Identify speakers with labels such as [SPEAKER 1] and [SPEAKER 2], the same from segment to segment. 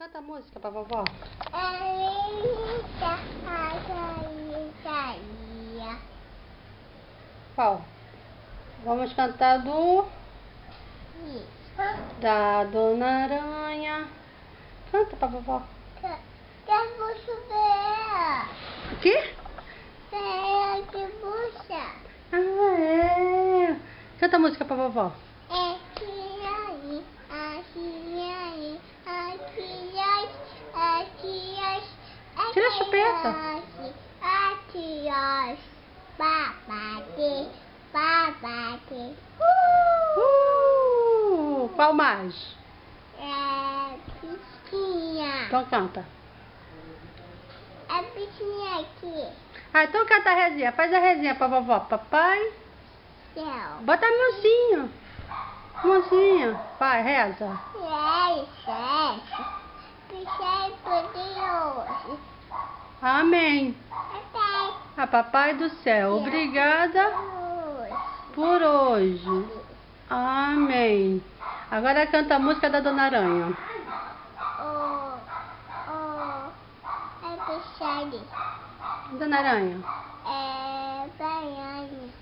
[SPEAKER 1] Canta a música pra vovó. Qual? Vamos cantar da Dona Aranha. Canta pra vovó.
[SPEAKER 2] Quero chover.
[SPEAKER 1] O quê?
[SPEAKER 2] De bucha.
[SPEAKER 1] Ah, é. Canta a música pra vovó. Tira a chupeta.
[SPEAKER 2] Babate.
[SPEAKER 1] Qual mais?
[SPEAKER 2] Bichinha.
[SPEAKER 1] Então canta.
[SPEAKER 2] É bichinha aqui.
[SPEAKER 1] Ah, então canta a rezinha. Faz a rezinha pra vovó. Papai.
[SPEAKER 2] Céu.
[SPEAKER 1] Bota a mãozinha. Mãozinha. Vai, reza.
[SPEAKER 2] Bichinho poderoso.
[SPEAKER 1] Amém. A papai do céu, obrigada por hoje. Amém. Agora canta a música da Dona Aranha.
[SPEAKER 2] É bichari.
[SPEAKER 1] Dona Aranha.
[SPEAKER 2] É baiane.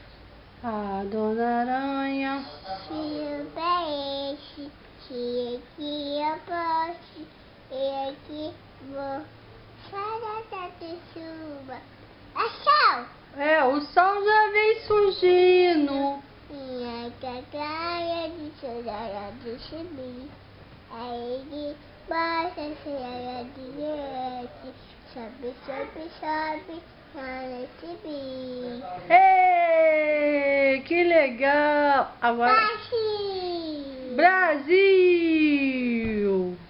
[SPEAKER 1] A Dona Aranha.
[SPEAKER 2] Se parece que eu posso e que vou sair de chuva. Achou?
[SPEAKER 1] É, o sol já vem surgindo.
[SPEAKER 2] Minha catraia de chorar de subir. Aí de baixa cheia de gente. Sobe, sobe, sobe, na noite bem.
[SPEAKER 1] Ei, que legal. Agora,
[SPEAKER 2] Brasil!
[SPEAKER 1] Brasil.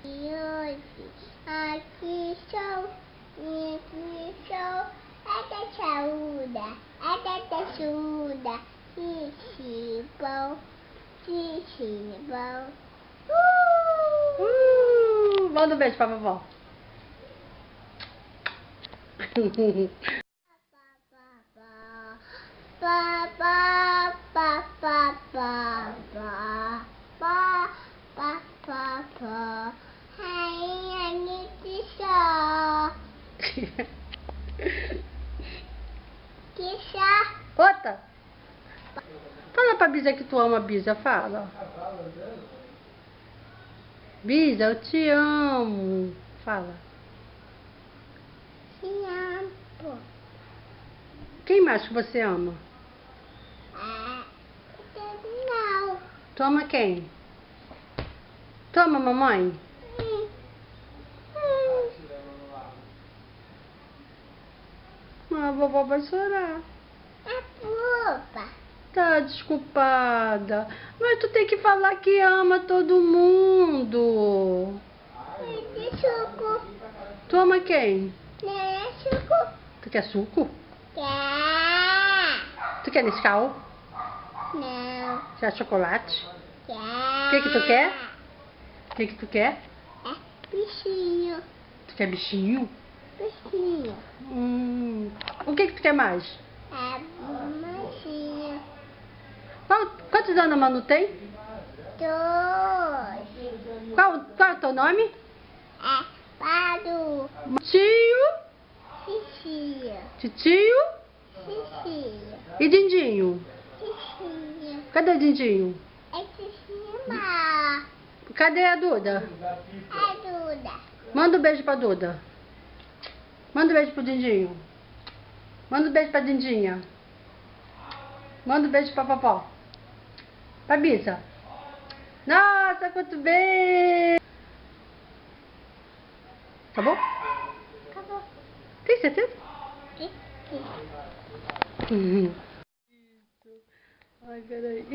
[SPEAKER 2] E hoje, aqui estou, é da saúde, que bom.
[SPEAKER 1] Manda um beijo pra vovó.
[SPEAKER 2] Rainha de sol, que chá.
[SPEAKER 1] Outra. Fala pra Bisa que tu ama a Bisa, fala. Bisa, eu te amo. Fala.
[SPEAKER 2] Fiampo.
[SPEAKER 1] Quem mais que você ama?
[SPEAKER 2] Não.
[SPEAKER 1] Tu ama quem? Tu ama a mamãe? A vovó vai chorar.
[SPEAKER 2] É pupa.
[SPEAKER 1] Tá desculpada. Mas tu tem que falar que ama todo mundo.
[SPEAKER 2] De suco.
[SPEAKER 1] Tu ama quem?
[SPEAKER 2] Não é suco.
[SPEAKER 1] Tu quer suco?
[SPEAKER 2] Quer.
[SPEAKER 1] Tu quer Nescau?
[SPEAKER 2] Não.
[SPEAKER 1] Quer chocolate?
[SPEAKER 2] Quer.
[SPEAKER 1] O que tu quer? O que tu quer?
[SPEAKER 2] É bichinho.
[SPEAKER 1] Tu quer bichinho?
[SPEAKER 2] Bichinho.
[SPEAKER 1] O que tu quer mais?
[SPEAKER 2] É machinho.
[SPEAKER 1] Quantos anos a Manu tem?
[SPEAKER 2] 2.
[SPEAKER 1] Qual é o teu nome?
[SPEAKER 2] É pado.
[SPEAKER 1] Tio,
[SPEAKER 2] Xixi.
[SPEAKER 1] titio
[SPEAKER 2] Xixi.
[SPEAKER 1] e Dindinho.
[SPEAKER 2] Xixi.
[SPEAKER 1] Cadê o Dindinho?
[SPEAKER 2] É de cima.
[SPEAKER 1] Cadê a Duda?
[SPEAKER 2] É Duda.
[SPEAKER 1] Manda um beijo pra Duda. Manda um beijo pro Dindinho. Manda um beijo pra Dindinha. Manda um beijo pra vovó. Pra Bisa. Nossa, quanto beijo! Acabou?
[SPEAKER 2] Acabou.
[SPEAKER 1] Tem certeza?
[SPEAKER 2] Sim.
[SPEAKER 1] Ai, peraí.